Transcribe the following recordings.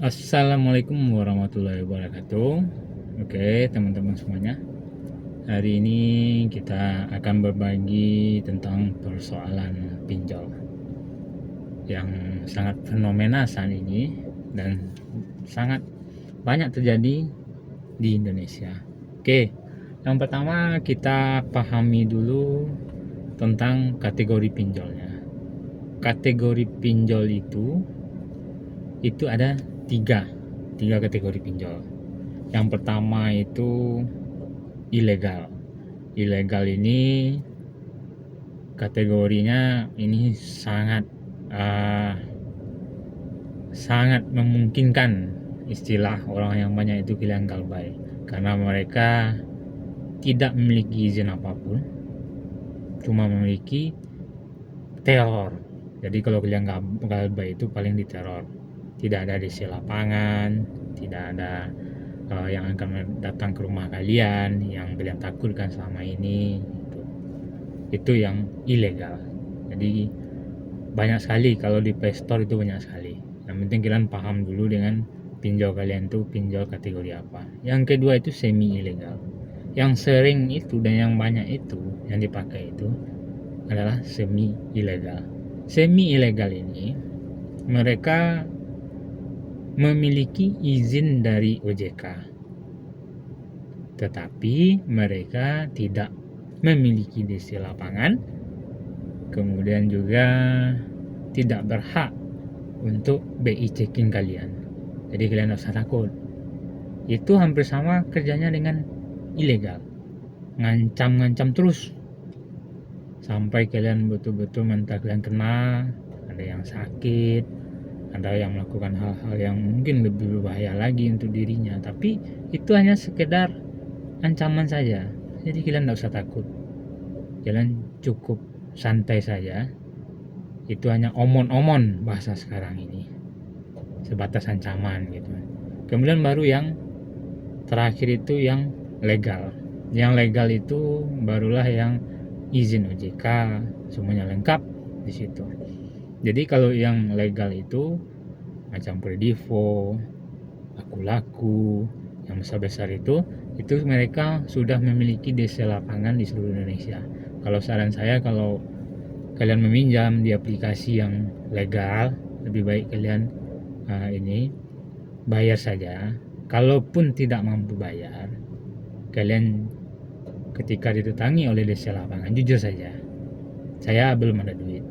Assalamualaikum warahmatullahi wabarakatuh. Oke, teman-teman semuanya. Hari ini kita akan berbagi tentang persoalan pinjol yang sangat fenomena saat ini dan sangat banyak terjadi di Indonesia. Oke, yang pertama kita pahami dulu tentang kategori pinjolnya. Kategori pinjol itu ada tiga kategori pinjol. Yang pertama itu ilegal. Ilegal ini kategorinya ini sangat memungkinkan istilah orang yang banyak itu bilang galbay, karena mereka tidak memiliki izin apapun, cuma memiliki teror. Jadi kalau kalian galbay itu paling diteror, tidak ada DC lapangan, tidak ada yang akan datang ke rumah kalian yang kalian takutkan selama ini. Itu yang ilegal. Jadi banyak sekali, kalau di Play Store itu banyak sekali. Yang penting kalian paham dulu dengan pinjol kalian tuh pinjol kategori apa. Yang kedua itu semi ilegal. Yang sering itu dan yang banyak itu yang dipakai itu adalah semi ilegal. Semi ilegal ini mereka memiliki izin dari OJK, tetapi mereka tidak memiliki DC lapangan, kemudian juga tidak berhak untuk BI checking kalian. Jadi kalian tidak usah takut. Itu hampir sama kerjanya dengan ilegal, ngancam-ngancam terus sampai kalian betul-betul mental kalian kena, ada yang sakit, ada yang melakukan hal-hal yang mungkin lebih berbahaya lagi untuk dirinya. Tapi itu hanya sekedar ancaman saja, jadi kalian tidak usah takut, kalian cukup santai saja. Itu hanya omon-omon bahasa sekarang ini, sebatas ancaman gitu. Kemudian baru yang terakhir itu yang legal. Yang legal itu barulah yang izin OJK, semuanya lengkap di situ. Jadi kalau yang legal itu macam Predivo, Aku Laku, yang besar-besar itu mereka sudah memiliki DC lapangan di seluruh Indonesia. Kalau saran saya, kalau kalian meminjam di aplikasi yang legal, lebih baik kalian ini bayar saja. Kalaupun tidak mampu bayar, kalian ketika ditetangi oleh DC lapangan, jujur saja, saya belum ada duit.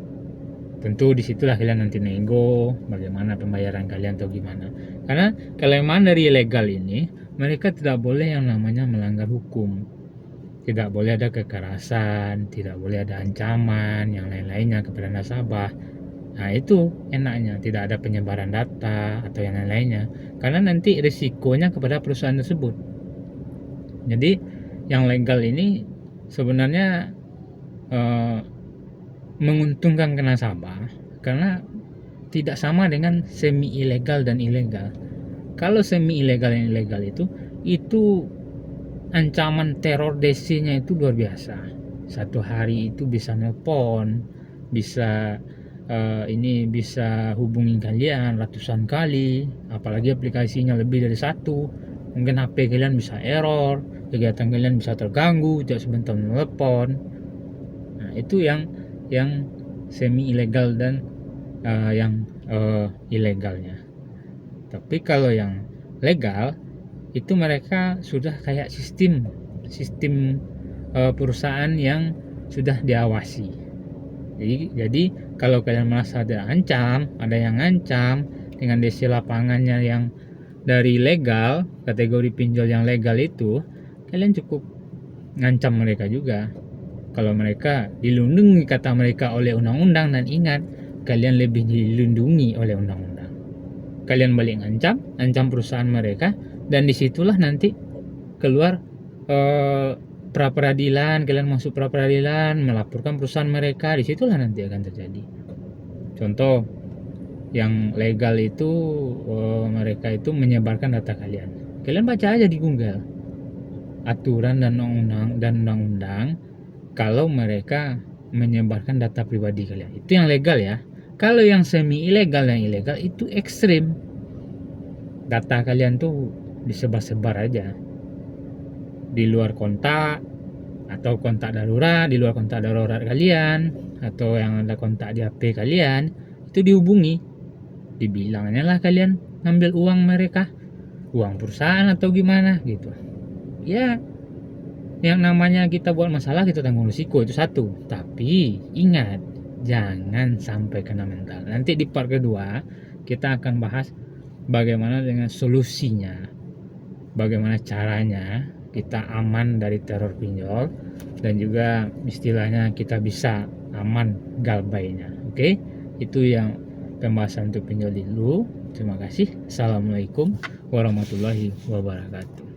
Tentu disitulah kalian nanti nego bagaimana pembayaran kalian atau gimana. Karena kelemahan dari ilegal ini, mereka tidak boleh yang namanya melanggar hukum, tidak boleh ada kekerasan, tidak boleh ada ancaman yang lain-lainnya kepada nasabah. Nah itu enaknya, tidak ada penyebaran data atau yang lain-lainnya, karena nanti risikonya kepada perusahaan tersebut. Jadi yang legal ini sebenarnya menguntungkan ke nasabah, karena tidak sama dengan semi ilegal dan ilegal. Kalau semi ilegal dan ilegal itu ancaman teror DC-nya itu luar biasa. Satu hari itu bisa nelpon, bisa bisa hubungi kalian ratusan kali, apalagi aplikasinya lebih dari satu. Mungkin HP kalian bisa error, kegiatan kalian bisa terganggu, tidak sebentar menelepon. Nah itu yang semi ilegal dan yang ilegalnya. Tapi kalau yang legal itu mereka sudah kayak sistem perusahaan yang sudah diawasi. Jadi kalau kalian merasa ada yang ngancam dengan DC lapangannya yang dari legal, kategori pinjol yang legal itu, kalian cukup ngancam mereka juga. Kalau mereka dilindungi kata mereka oleh undang-undang, dan ingat, kalian lebih dilindungi oleh undang-undang. Kalian balik ancam perusahaan mereka, dan disitulah nanti keluar pra peradilan, kalian masuk pra peradilan, melaporkan perusahaan mereka, disitulah nanti akan terjadi. Contoh yang legal itu mereka itu menyebarkan data kalian. Kalian baca aja di Google aturan dan undang-undang kalau mereka menyebarkan data pribadi kalian. Itu yang legal ya. Kalau yang semi ilegal itu ekstrim. data kalian tuh disebar-sebar aja di luar kontak, atau kontak darurat, di luar kontak darurat kalian, atau yang ada kontak di HP kalian, itu dihubungi, dibilangnya lah kalian ngambil uang mereka, uang perusahaan atau gimana gitu. Ya, yang namanya kita buat masalah kita tanggung risiko, itu satu. Tapi ingat, jangan sampai kena mental. Nanti di part kedua kita akan bahas bagaimana dengan solusinya, bagaimana caranya kita aman dari teror pinjol, dan juga istilahnya kita bisa aman galbainya. Oke, itu yang pembahasan untuk pinjol dulu. Terima kasih. Assalamualaikum warahmatullahi wabarakatuh.